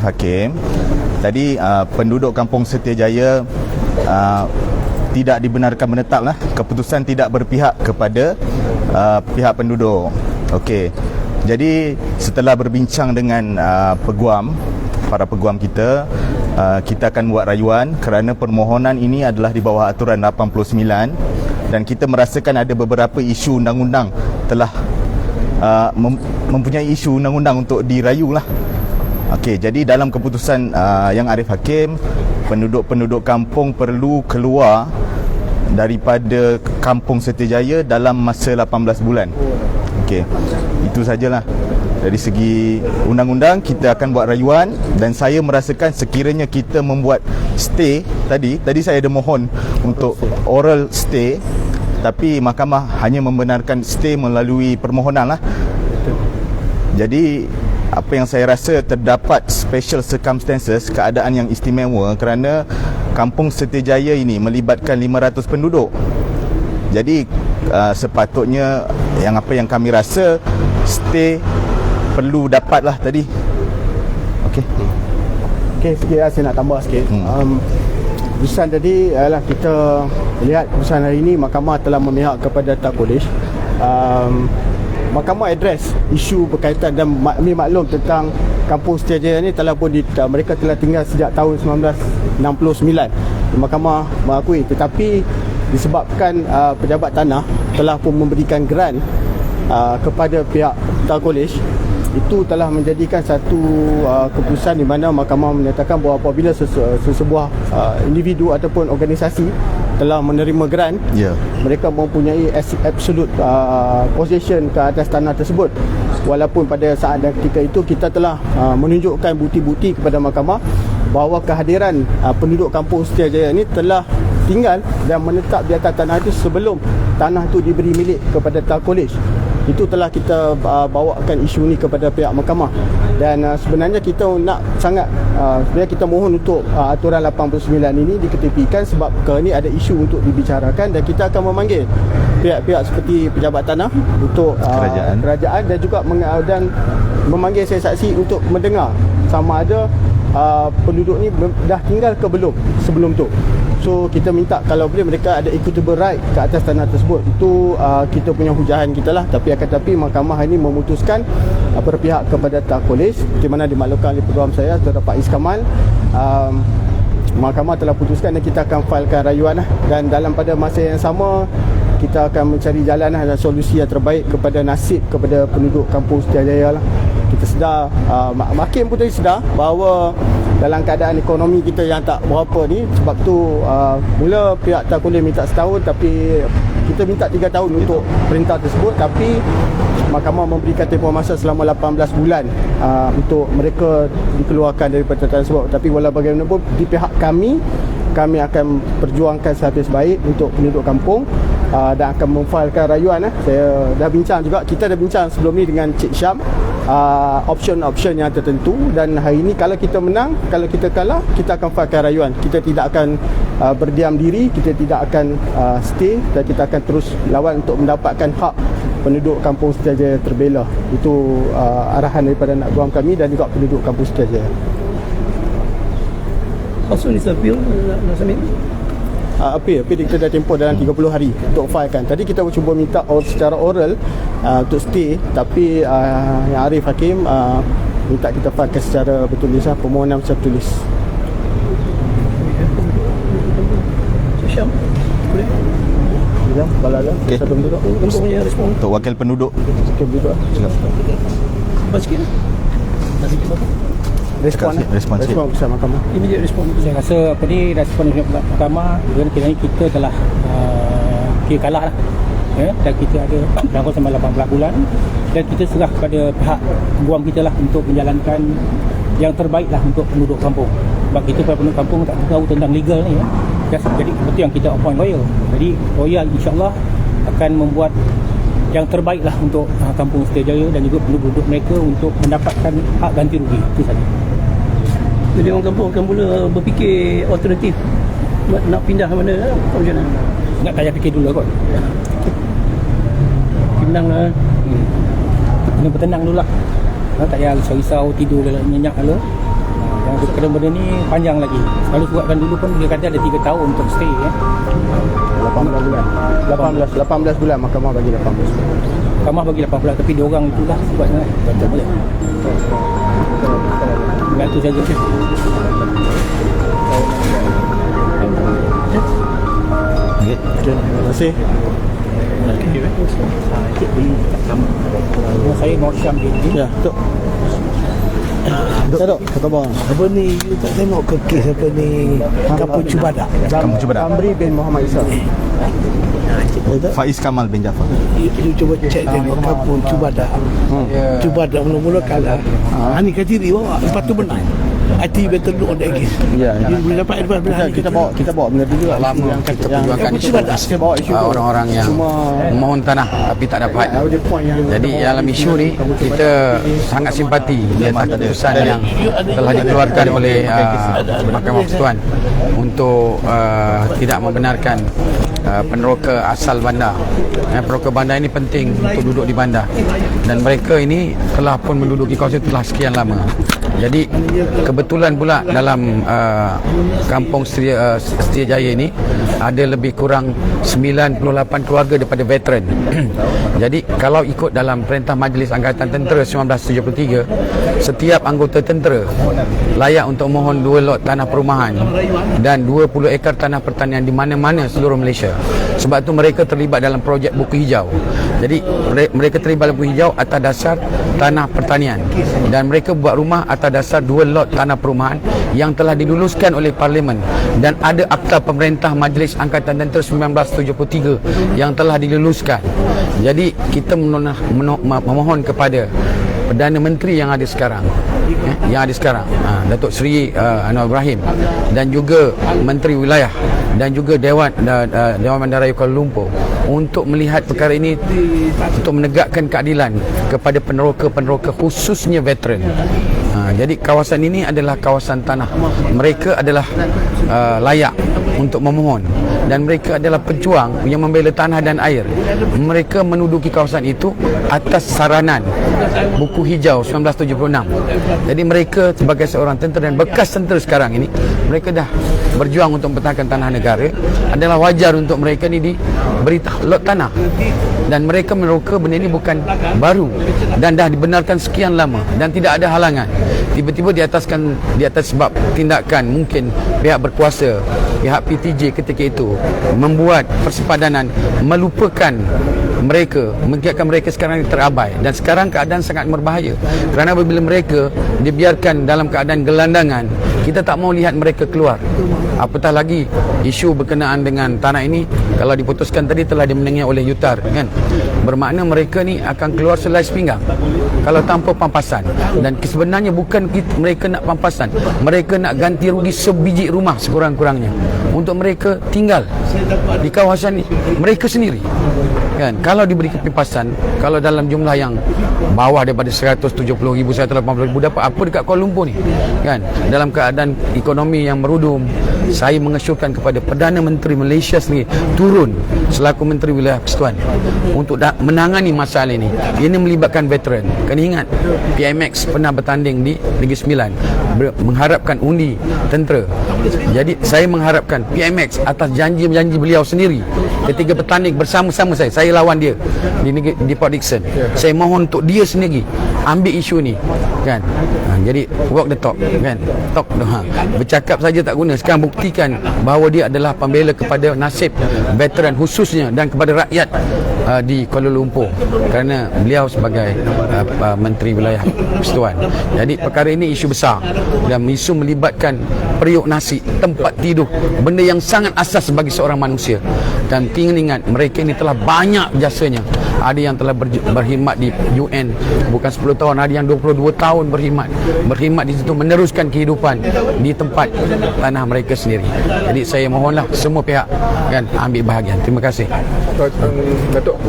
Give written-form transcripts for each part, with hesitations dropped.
Hakim. Tadi penduduk Kampung Setiajaya tidak dibenarkan menetaplah. Keputusan tidak berpihak kepada pihak penduduk. Okey. Jadi setelah berbincang dengan para peguam kita, kita akan buat rayuan kerana permohonan ini adalah di bawah aturan 89 dan kita merasakan ada beberapa isu undang-undang telah mempunyai isu undang-undang untuk dirayu lah. Okey, jadi dalam keputusan Yang Arif Hakim, penduduk-penduduk kampung perlu keluar daripada Kampung Setiajaya dalam masa 18 bulan. Okey, itu sajalah. Dari segi undang-undang, kita akan buat rayuan dan saya merasakan sekiranya kita membuat stay tadi saya ada mohon untuk oral stay, tapi mahkamah hanya membenarkan stay melalui permohonan lah. Jadi apa yang saya rasa terdapat special circumstances, keadaan yang istimewa kerana Kampung Setiajaya ini melibatkan 500 penduduk. Jadi sepatutnya apa yang kami rasa stay perlu dapatlah tadi. Okey, sikit saya nak tambah sikit. Keputusan tadi ialah kita lihat keputusan hari ini mahkamah telah memihak kepada Tak Kolej. Mahkamah address isu berkaitan dan maklum tentang Kampung Setiajaya ni mereka telah tinggal sejak tahun 1969. Mahkamah mengakui, tetapi disebabkan pejabat tanah telah pun memberikan grant kepada pihak Tak Kolej, itu telah menjadikan satu keputusan di mana mahkamah menyatakan bahawa apabila sesebuah individu ataupun organisasi telah menerima grant, mereka mempunyai absolute possession ke atas tanah tersebut. Walaupun pada saat dan ketika itu kita telah menunjukkan bukti-bukti kepada mahkamah bahawa kehadiran penduduk Kampung Setiajaya ini telah tinggal dan menetap di atas tanah itu sebelum tanah itu diberi milik kepada Tak Kolej. Itu telah kita bawakan isu ni kepada pihak mahkamah. Dan sebenarnya kita nak sangat sebenarnya kita mohon untuk aturan 89 ini diketepikan sebab ini ada isu untuk dibicarakan, dan kita akan memanggil pihak-pihak seperti pejabat tanah untuk kerajaan dan juga dan memanggil saksi untuk mendengar sama ada penduduk ni dah tinggal ke belum sebelum tu. So kita minta kalau boleh mereka ada equitable right ke atas tanah tersebut. Itu kita punya hujahan kita lah. Tapi mahkamah ini memutuskan berpihak kepada Tak Kolej, di mana dimaklumkan oleh peguam saya terdapat Pak Iskamal. Mahkamah telah putuskan dan kita akan filekan rayuan lah. Dan dalam pada masa yang sama kita akan mencari jalan dan solusi yang terbaik kepada nasib kepada penduduk Kampung Setiajaya lah. Kita sedar, Hakim pun tadi sedar bahawa dalam keadaan ekonomi kita yang tak berapa ni, sebab tu mula pihak Tak Kolej minta setahun, tapi kita minta 3 tahun untuk perintah tersebut, tapi mahkamah memberikan tempoh masa selama 18 bulan untuk mereka dikeluarkan daripada tanah tersebut. Tapi walau bagaimanapun di pihak kami akan perjuangkan sehabis baik untuk penduduk kampung dan akan memfilekan rayuan. Saya dah bincang juga, kita dah bincang sebelum ni dengan Cik Syam option-option yang tertentu, dan hari ini kalau kita menang, kalau kita kalah, kita akan filekan rayuan. Kita tidak akan berdiam diri, kita tidak akan stay, dan kita akan terus lawan untuk mendapatkan hak penduduk Kampung Setiajaya terbela. Itu arahan daripada anak guam kami dan juga penduduk Kampung Setiajaya. How soon is the appeal nak submit? Appeal kita dah tempoh dalam 30 hari untuk filekan. Tadi kita cuba minta secara oral untuk stay, tapi Yang Arif Hakim minta kita filekan secara bertulis, permohonan secara tulis. Syam, boleh? Bilang kalau ada satu penduduk untuk punya respon Untuk wakil penduduk. Wakil penduduk Lepas sikit lah. Nanti kita respon besar mahkamah. Immediate respon. Saya rasa respon mahkamah dengan kira ni kita telah kalah lah. Dan kita ada berlaku sampai 18 bulan, dan kita serah kepada pihak guam kita lah untuk menjalankan yang terbaik lah untuk penduduk kampung. Sebab kita penduduk kampung tak tahu tentang legal ni jadi betul yang kita appoint lawyer. Jadi lawyer insyaAllah akan membuat yang terbaik lah untuk Kampung Setiajaya dan juga penduduk mereka untuk mendapatkan hak ganti rugi. Itu saja. Jadi orang kampung akan mula berfikir alternatif nak pindah ke mana, macam mana? Tak payah fikir dulu kot. Tenang lah. Kena bertenang dulu lah. Tak payah risau-risau, tidur nyenyak dulu. Yang kena benda ni panjang lagi. Kalau buatkan dulu pun dia kata ada 3 tahun untuk stay 18 bulan. 18 bulan mahkamah bagi 18 bulan. Mahkamah bagi 18 tapi dia orang itulah sebabnya tak boleh. Itu saja. Okey, terima kasih. Saya Nur Syam bin. Ya, Tok. Tok, apa khabar? Apa ni, you tak tengok ke kes apa ni, Kampung Cubadak? Kampung Cubadak. Amri bin Muhammad Isa. Faiz Kamal bin Jaafar. You cuba cek tengok Kampung Cubadak. Cubadak mula-mula kalah. Hani Katiri bawa, lepas tu menang. IT better look on that case. Ya, Dia boleh dapat advance bila kita bawa benda tu juga. Lama kita perjuangkan Kampung Cubadak. Kita bawa isu tu. orang-orang yang memohon tanah tapi tak dapat. Ada point yang Jadi dalam isu ni kita sangat simpati di atas keputusan yang telah dikeluarkan oleh Mahkamah Persekutuan untuk tidak membenarkan peneroka asal bandar. Peneroka bandar ini penting untuk duduk di bandar dan mereka ini telah pun menduduki kawasan telah sekian lama. Jadi kebetulan pula dalam kampung Setiajaya ini ada lebih kurang 98 keluarga daripada veteran. Jadi kalau ikut dalam Perintah Majlis Angkatan Tentera 1973, setiap anggota tentera layak untuk mohon 2 lot tanah perumahan dan 20 ekar tanah pertanian di mana-mana seluruh Malaysia. Sebab tu mereka terlibat dalam projek buku hijau. Jadi mereka terlibat dalam buku hijau atas dasar tanah pertanian dan mereka buat rumah atas dasar 2 lot tanah perumahan yang telah diluluskan oleh Parlimen dan ada Akta Pemerintah Majlis Angkatan Tentera 1973 yang telah diluluskan. Jadi kita memohon kepada Perdana Menteri yang ada sekarang, Datuk Seri Anwar Ibrahim dan juga Menteri Wilayah dan juga Dewan Bandaraya Kuala Lumpur untuk melihat perkara ini untuk menegakkan keadilan kepada peneroka-peneroka khususnya veteran. Jadi kawasan ini adalah kawasan tanah. Mereka adalah layak untuk memohon dan mereka adalah pejuang yang membela tanah dan air. Mereka menduduki kawasan itu atas saranan buku hijau 1976. Jadi mereka sebagai seorang tentera dan bekas tentera sekarang ini, mereka dah berjuang untuk mempertahankan tanah negara. Adalah wajar untuk mereka ni diberi lot tanah. Dan mereka meneroka benda ini bukan baru dan dah dibenarkan sekian lama dan tidak ada halangan. Tiba-tiba di atas sebab tindakan mungkin pihak berkuasa, pihak PTJ ketika itu membuat persepadanan melupakan mereka, mengingatkan mereka sekarang terabai dan sekarang keadaan sangat berbahaya kerana apabila mereka dibiarkan dalam keadaan gelandangan, kita tak mau lihat mereka keluar. Apatah lagi isu berkenaan dengan tanah ini kalau diputuskan tadi telah dimenangi oleh Yutar kan, bermakna mereka ni akan keluar selai sepinggang kalau tanpa pampasan dan sebenarnya bukan mereka nak pampasan, mereka nak ganti rugi sebiji rumah sekurang-kurangnya untuk mereka tinggal di kawasan mereka sendiri kan. Kalau diberi kebebasan, kalau dalam jumlah yang bawah daripada 170,000, 180,000 dapat apa dekat Kuala Lumpur ni kan, dalam keadaan ekonomi yang merudum, saya mengesyorkan kepada Perdana Menteri Malaysia sendiri turun selaku Menteri Wilayah Persekutuan untuk menangani masalah ini. Ini melibatkan veteran. Kena ingat PMX pernah bertanding di Negeri Sembilan mengharapkan undi tentera. Jadi saya mengharapkan PMX atas janji-janji beliau sendiri ketika bertanding bersama-sama saya lawan dia di Port Dickson. Saya mohon untuk dia sendiri ambil isu ni kan. Jadi walk the talk kan. Talk bercakap saja tak guna. Sekarang buktikan bahawa dia adalah pembela kepada nasib veteran khususnya dan kepada rakyat di Kuala Lumpur kerana beliau sebagai Menteri Wilayah Persekutuan. Jadi perkara ini isu besar dan isu melibatkan periuk nasi, tempat tidur, benda yang sangat asas bagi seorang manusia. Dan ingat mereka ini telah banyak jasanya. Ada yang telah berkhidmat di UN bukan 10 tahun, ada yang 22 tahun berkhidmat di situ, meneruskan kehidupan di tempat tanah mereka sendiri. Jadi saya mohonlah semua pihak kan ambil bahagian. Terima kasih. Datuk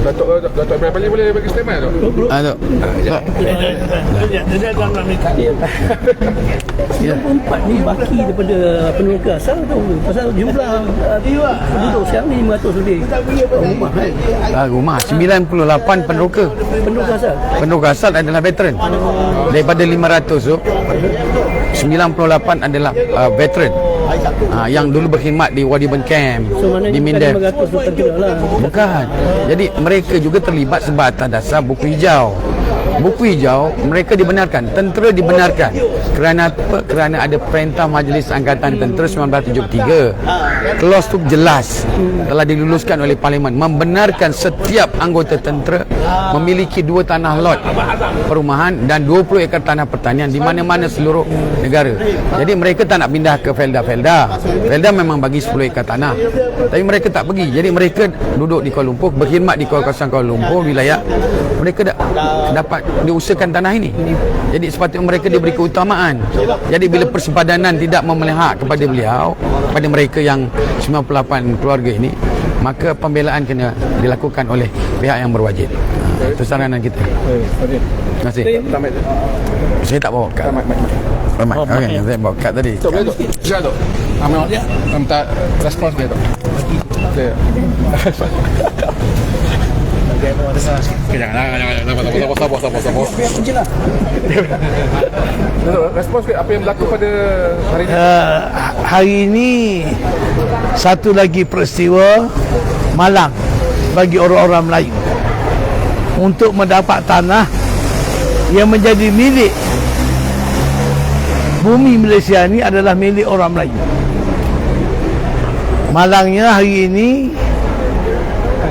Ibrahim Ali boleh bagi statement tu? Datuk. 94 ni baki daripada peneroka asal tu pasal jumlah penduduk sekarang ni 500 lebih rumah kan. Rumah 98 peneroka Peneroka asal adalah veteran daripada 500 tu 98 adalah veteran yang dulu berkhidmat di Wadi Ben Camp, So maknanya di Mindef. 500 bukan tidak lah. Bukan. Jadi mereka juga terlibat sebab atas dasar buku hijau. Buku hijau mereka dibenarkan, tentera dibenarkan. Kerana apa? Kerana ada Perintah Majlis Angkatan Tentera 1973. Clause tu jelas telah diluluskan oleh Parlimen membenarkan setiap anggota tentera memiliki 2 tanah lot perumahan dan 20 ekar tanah pertanian di mana-mana seluruh negara. Jadi mereka tak nak pindah ke Felda. Felda memang bagi 10 ekar tanah. Tapi mereka tak pergi. Jadi mereka duduk di Kuala Lumpur, berkhidmat di kawasan Kuala Lumpur wilayah. Mereka dapat diusahakan tanah ini. Jadi sepatutnya mereka diberi keutamaan. Jadi bila persepadanan tidak memelihak kepada beliau, kepada mereka yang 98 keluarga ini, maka pembelaan kena dilakukan oleh pihak yang berwajib. Itu saranan kita. Terima kasih. Saya tak bawa kad. Okey, saya bawa kad tadi. Tok, boleh Tok? Silakan Tok. Amal dia minta respons boleh Tok. Okey. Sabar. Respons apa yang berlaku pada hari ini? Hari ini satu lagi peristiwa malang bagi orang-orang Melayu untuk mendapat tanah yang menjadi milik bumi Malaysia ini adalah milik orang Melayu. Malangnya hari ini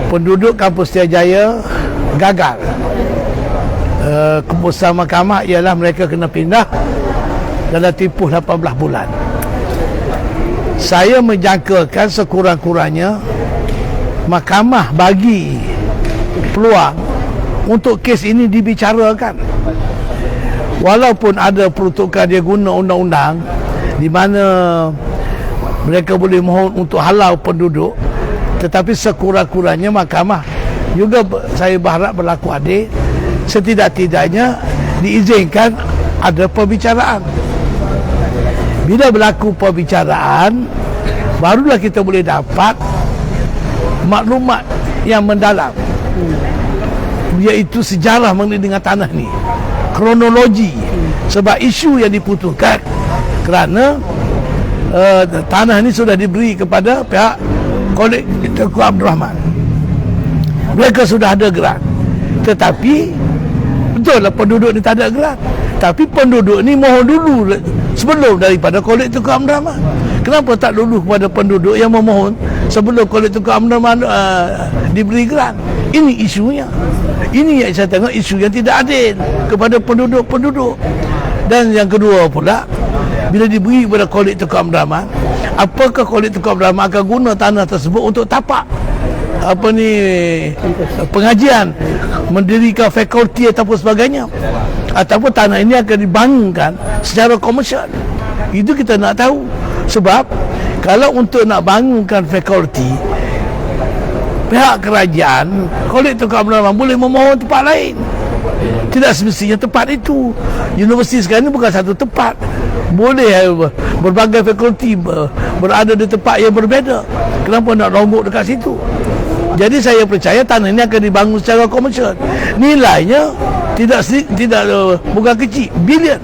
penduduk Kampung Setiajaya gagal. Keputusan mahkamah ialah mereka kena pindah dalam tempoh 18 bulan. Saya menjangkakan sekurang-kurangnya mahkamah bagi peluang untuk kes ini dibicarakan. Walaupun ada peruntukan dia guna undang-undang di mana mereka boleh mohon untuk halau penduduk, tetapi sekurang-kurangnya mahkamah juga saya berharap berlaku adil, setidak-tidaknya diizinkan ada perbicaraan. Bila berlaku perbicaraan, barulah kita boleh dapat maklumat yang mendalam, iaitu sejarah mengenai dengan tanah ni, kronologi, sebab isu yang diputuskan kerana tanah ni sudah diberi kepada pihak Kolej Tengku Abdul Rahman. Mereka sudah ada gerak, tetapi betul lah penduduk ni tak ada gerak, tapi penduduk ni mohon dulu sebelum daripada Kolej Tengku Abdul Rahman. Kenapa tak dulu kepada penduduk yang memohon sebelum Kolej Tengku Abdul Rahman diberi gerak? Ini isunya. Ini yang saya tengok isu yang tidak adil kepada penduduk-penduduk. Dan yang kedua pula, bila diberi kepada Kolej Tengku Abdul Rahman, apakah Kolej Tengku Abdul Rahman akan guna tanah tersebut untuk tapak pengajian, mendirikan fakulti ataupun sebagainya, ataupun tanah ini akan dibangunkan secara komersial? Itu kita nak tahu. Sebab kalau untuk nak bangunkan fakulti, pihak kerajaan, Kolej Tengku Abdul Rahman boleh memohon tempat lain. Tidak semestinya tempat itu. Universiti sekarang ini bukan satu tempat. Boleh berbagai fakulti berada di tempat yang berbeza. Kenapa nak ronggok dekat situ? Jadi saya percaya tanah ini akan dibangun secara komersial. Nilainya bukan kecil, bilion.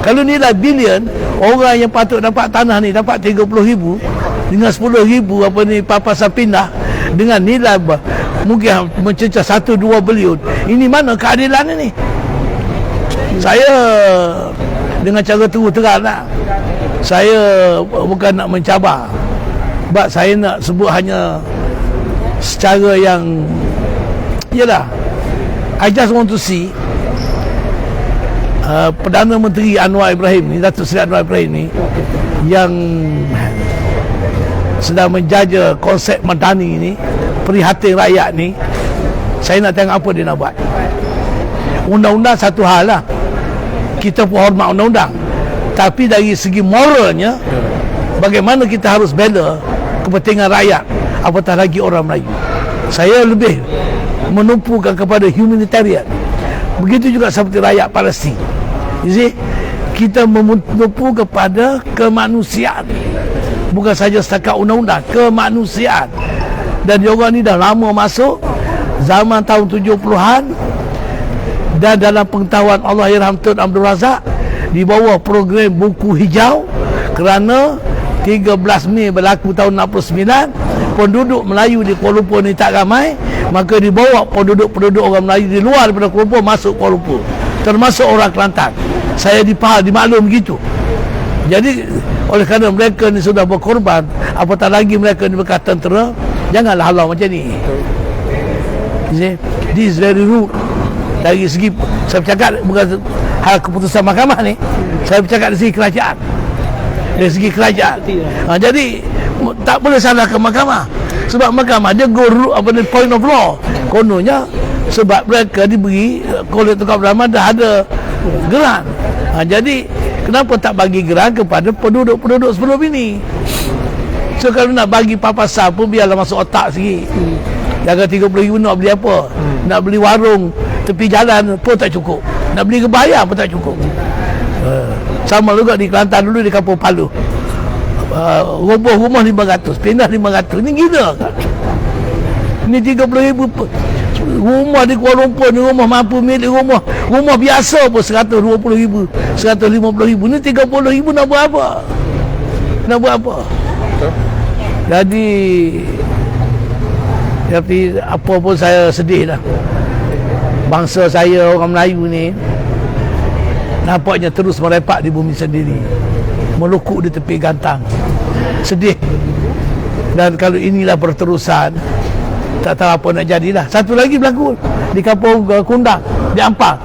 Kalau nilai bilion, orang yang patut dapat tanah ni dapat 30,000 dengan 10,000 papasan pindah dengan nilai mungkin mencecah 1-2 bilion. Ini mana keadilan ini? Saya dengan cara terus terang lah, saya bukan nak mencabar, sebab saya nak sebut hanya secara yang yalah, I just want to see Perdana Menteri Anwar Ibrahim ni, Datuk Seri Anwar Ibrahim ni, yang sedang menjaja konsep Madani ni, prihatin rakyat ni. Saya nak tengok apa dia nak buat. Undang-undang satu hal lah, kita pun hormat undang-undang, tapi dari segi moralnya, bagaimana kita harus bela kepentingan rakyat, apatah lagi orang Melayu. Saya lebih menumpukan kepada humanitarian. Begitu juga seperti rakyat Palestin. You see, kita menumpu kepada kemanusiaan, bukan saja setakat undang-undang, kemanusiaan. Dan diorang ni dah lama masuk zaman tahun 70-an, dan dalam pengetahuan Allahyarham Tun Abdul Razak, di bawah program buku hijau, kerana 13 Mei berlaku tahun 69, penduduk Melayu di Kuala Lumpur ni tak ramai, maka dibawa penduduk-penduduk orang Melayu di luar daripada Kuala Lumpur masuk Kuala Lumpur, termasuk orang Kelantan. Saya dimaklum begitu. Jadi oleh kerana mereka ni sudah berkorban, apatah lagi mereka ni bekas tentera, janganlah halau macam ni. This is very rude. Dari segi saya bercakap bukan hal keputusan mahkamah ni, saya bercakap dari segi kerajaan. Dari segi kerajaan. Jadi tak boleh salahkan mahkamah. Sebab mahkamah dia go point of law. Kononnya sebab mereka diberi oleh Tengku Abdul Rahman dah ada geran. Jadi kenapa tak bagi geran kepada penduduk-penduduk sebelum ini? So kalau nak bagi papasan pun biarlah masuk otak sikit. Jangan 30,000 nak beli apa? Nak beli warung tepi jalan pun tak cukup. Nak beli kebaya pun tak cukup. Sama juga di Kelantan dulu di Kampung Palu. Roboh rumah 500, pindah 500. Ini gila kan? Ini 30,000 rumah di Kuala Lumpur ni, rumah mampu milik rumah biasa pun 120,000, 150,000. Ni 30,000 nak buat apa? Nak buat apa? Jadi apa pun saya sedih dah. Bangsa saya orang Melayu ni nampaknya terus merepak di bumi sendiri, melukuk di tepi gantang. Sedih. Dan kalau inilah berterusan, tak tahu apa nak jadilah. Satu lagi berlaku di Kampung Kundang, di Ampang.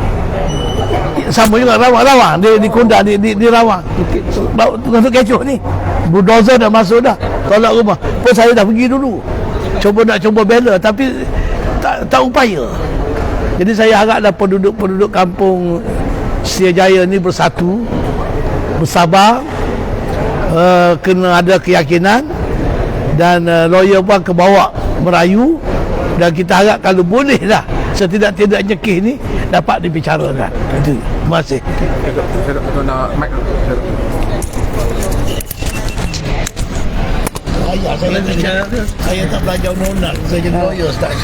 Sama juga Rawang di Kundang, di Rawang. Masuk kecoh ni, bulldozer dah masuk dah, tolak rumah. Pun saya dah pergi dulu, cuba bela, tapi tak upaya. Jadi saya haraplah penduduk kampung Setiajaya ni bersatu, bersabar, kena ada keyakinan, dan lawyer pun ke bawah merayu, dan kita harap kalau boleh lah setidak-tidaknya kes ni dapat dibicarakan. Itu. Terima kasih. Saya tak belajar undang-undang, saya jadi lawyer, Ustaz.